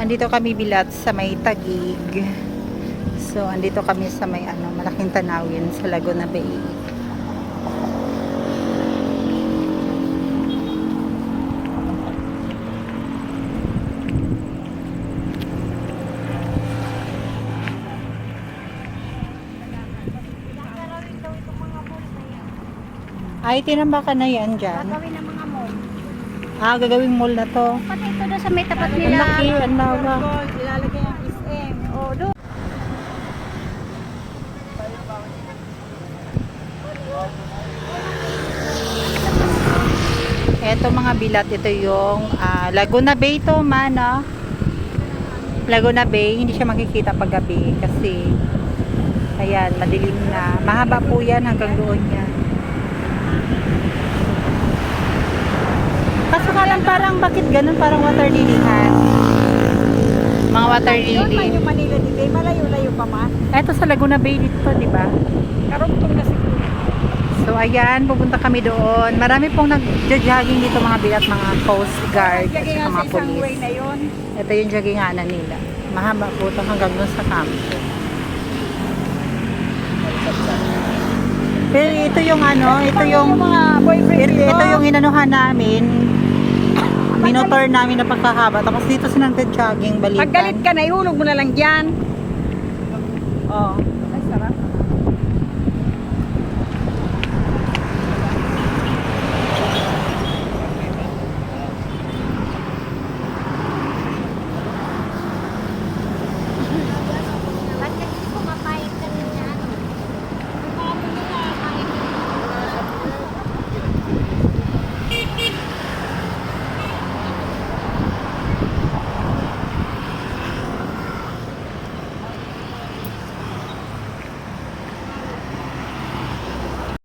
Andito kami bilat sa may Taguig. So, andito kami sa may malaking tanawin sa Laguna Bay. Ay, tinambakan na yan dyan. Gagawin ng mga mall. Gagawing mall na to. Pati ito doon sa may tapat Ang nila. laki, ang lawa. Ilalagay ang SM. O, doon. Eto mga bilat, ito yung Laguna Bay to man, no? Laguna Bay, hindi siya makikita pag gabi kasi ayan, madilim na. Mahaba po yan hanggang doon yan. Kaso nga lang parang bakit ganun, parang water lilihan. Mga water Yun man lily. yung Manila di Bay. Malayo-layo pa man. Eto sa Laguna Bay dito, di ba? Karugtong na siguro. So ayan, pupunta kami doon. Marami pong nag-jogging dito mga bilat, mga coast guard at Lagay saka nga sa mga isang way police. na yun. Ito yung jogginganan nila. Mahaba po ito hanggang doon sa campo. Pero ito yung ito yung mga boyfriend ito yung inanuhan namin. Minotaur namin na pagkahaba. Tapos dito silang nag-jogging balikan. Pag galit ka na, ihulog mo na lang dyan.